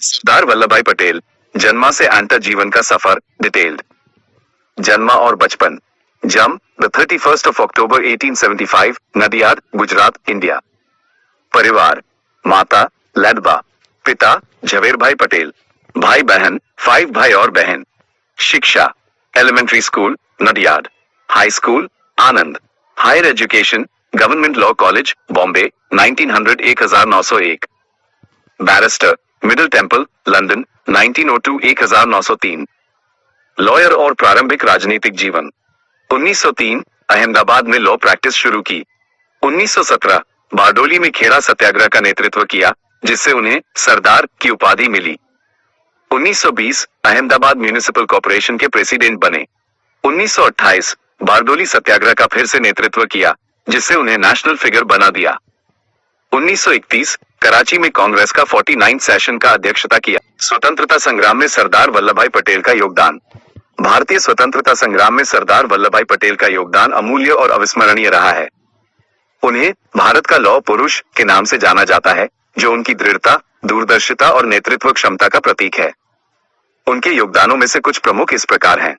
सरदार वल्लभ भाई पटेल जन्मा से अंत जीवन का सफर डिटेल्ड। जन्मा और बचपन। जन्म the 31st of October 1875, Nadiad, Gujarat, India. परिवार माता लदबा, पिता झवेर भाई पटेल, भाई बहन 5 भाई और बहन। शिक्षा elementary school Nadiad, high school Anand, higher education government law college Bombay 1900 1901। Barrister Middle Temple London 1902 1903। Lawyer और प्रारंभिक राजनीतिक जीवन। 1903 अहमदाबाद में लॉ प्रैक्टिस शुरू की। 1917 बारडोली में खेड़ा सत्याग्रह का नेतृत्व किया, जिससे उन्हें सरदार की उपाधि मिली। 1920 अहमदाबाद म्युनिसिपल कॉर्पोरेशन के प्रेसिडेंट बने। 1928 बारडोली सत्याग्रह का फिर से नेतृत्व किया, जिससे उन्हें नेशनल फिगर बना दिया। 1931 कराची में कांग्रेस का 49 सेशन का अध्यक्षता किया। स्वतंत्रता संग्राम में सरदार वल्लभ भाई पटेल का योगदान। भारतीय स्वतंत्रता संग्राम में सरदार वल्लभ भाई पटेल का योगदान अमूल्य और अविस्मरणीय रहा है। उन्हें भारत का लौह पुरुष के नाम से जाना जाता है, जो उनकी दृढ़ता, दूरदर्शिता और नेतृत्व क्षमता का प्रतीक है। उनके योगदानों में से कुछ प्रमुख इस प्रकार हैं।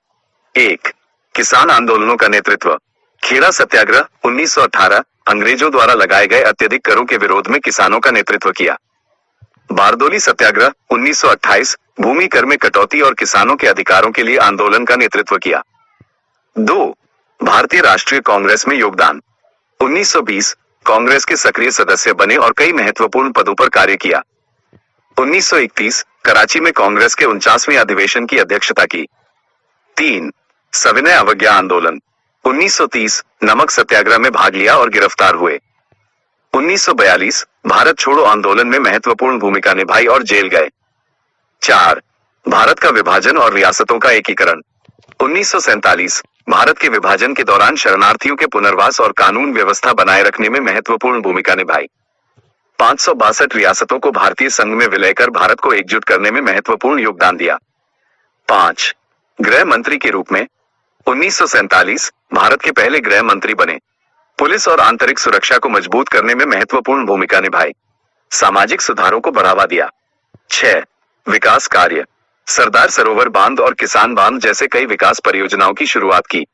1. किसान आंदोलनों का नेतृत्व। खेड़ा सत्याग्रह 1918 अंग्रेजों द्वारा लगाए गए अत्यधिक करों के विरोध में किसानों का नेतृत्व किया। बारडोली सत्याग्रह 1928 भूमि कर में कटौती और किसानों के अधिकारों के लिए आंदोलन का नेतृत्व किया। 2. भारतीय राष्ट्रीय कांग्रेस में योगदान। 1920 कांग्रेस के सक्रिय सदस्य बने और कई महत्वपूर्ण पदों पर कार्य किया। 1931 कराची में कांग्रेस के 49वें अधिवेशन की अध्यक्षता की। 3. सविनय अवज्ञा आंदोलन। 1930 नमक सत्याग्रह में भाग लिया और गिरफ्तार हुए। 1942 भारत छोड़ो आंदोलन में महत्वपूर्ण भूमिका निभाई और जेल गए। 4. भारत का विभाजन और रियासतों का एकीकरण। 1947 भारत के विभाजन के दौरान शरणार्थियों के पुनर्वास और कानून व्यवस्था बनाए रखने में महत्वपूर्ण भूमिका निभाई। 562 रियासतों को भारतीय संघ में विलय कर भारत को एकजुट करने में महत्वपूर्ण योगदान दिया। 5. गृह मंत्री के रूप में 1947 भारत के पहले गृह मंत्री बने। पुलिस और आंतरिक सुरक्षा को मजबूत करने में महत्वपूर्ण भूमिका निभाई। सामाजिक सुधारों को बढ़ावा दिया। 6. विकास कार्य। सरदार सरोवर बांध और किसान बांध जैसे कई विकास परियोजनाओं की शुरुआत की।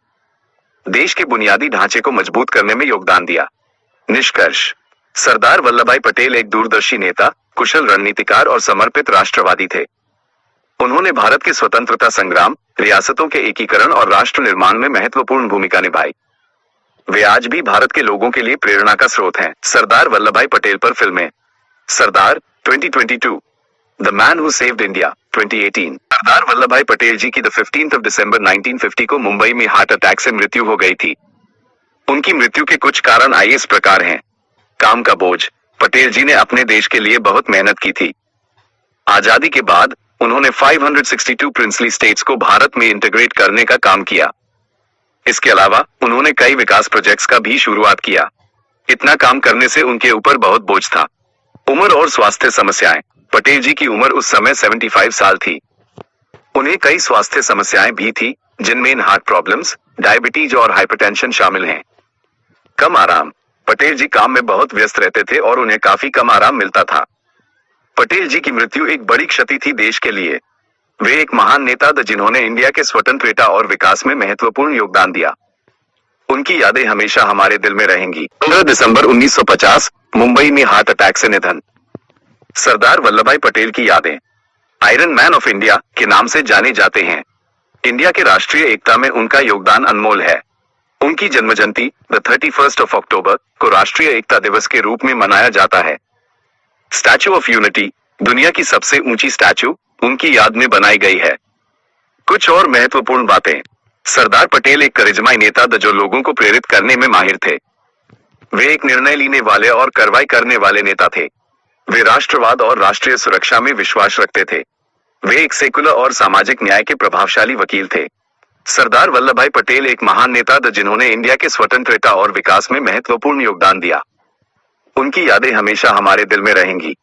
देश के बुनियादी ढांचे को मजबूत करने में योगदान दिया। निष्कर्ष। सरदार वल्लभ भाई पटेल एक दूरदर्शी नेता, कुशल रणनीतिकार और समर्पित राष्ट्रवादी थे। उन्होंने भारत के स्वतंत्रता संग्राम, रियासतों के एकीकरण और राष्ट्र निर्माण में महत्वपूर्ण भूमिका निभाई। वे आज भी भारत के लोगों के लिए प्रेरणा का स्रोत हैं। सरदार वल्लभ भाई पटेल पर फिल्में। सरदार 2022, the man who saved India 2018। Sardar Vallabh भाई पटेल जी की 15 दिसंबर 1950 को मुंबई में हार्ट अटैक से मृत्यु हो गई थी। उनकी मृत्यु के कुछ कारण आइए इस प्रकार हैं। काम का बोझ। पटेल जी ने अपने देश के लिए बहुत मेहनत की थी। आजादी के बाद उन्होंने 562 प्रिंसली स्टेट्स को भारत में इंटीग्रेट करने का काम किया। इसके अलावा उन्होंने कई विकास प्रोजेक्ट्स का भी शुरुआत किया। इतना काम करने से उनके ऊपर बहुत बोझ था। उम्र और स्वास्थ्य समस्याएं। पटेल जी की उम्र उस समय 75 साल थी। उन्हें कई स्वास्थ्य समस्याएं भी थी, जिनमें हार्ट प्रॉब्लम्स, डायबिटीज और हाइपरटेंशन शामिल हैं। कम आराम। पटेल जी काम में बहुत व्यस्त रहते थे और उन्हें काफी कम आराम मिलता था। पटेल जी की मृत्यु एक बड़ी क्षति थी देश के लिए। वे एक महान नेता थे जिन्होंने इंडिया के स्वतंत्रता और विकास में महत्वपूर्ण योगदान दिया। उनकी यादें हमेशा हमारे दिल में रहेंगी। 15 दिसंबर 1950 मुंबई में हार्ट अटैक से निधन। सरदार वल्लभ भाई पटेल की यादें। आयरन मैन ऑफ इंडिया के नाम से जाने जाते हैं। इंडिया के राष्ट्रीय एकता में उनका योगदान अनमोल है। उनकी जन्मजयंती द 31st of October को राष्ट्रीय एकता दिवस के रूप में मनाया जाता है। स्टैचू ऑफ यूनिटी, दुनिया की सबसे ऊंची स्टैचू, उनकी याद में बनाई गई है। कुछ और महत्वपूर्ण बातें। सरदार पटेल एक करिश्माई नेता थे जो लोगों को प्रेरित करने में माहिर थे। वे एक निर्णय लेने वाले और कार्रवाई करने वाले नेता थे। वे राष्ट्रवाद और राष्ट्रीय सुरक्षा में विश्वास रखते थे। वे एक सेकुलर और सामाजिक न्याय के प्रभावशाली वकील थे। सरदार वल्लभ भाई पटेल एक महान नेता थे जिन्होंने इंडिया के स्वतंत्रता और विकास में महत्वपूर्ण योगदान दिया। उनकी यादें हमेशा हमारे दिल में रहेंगी।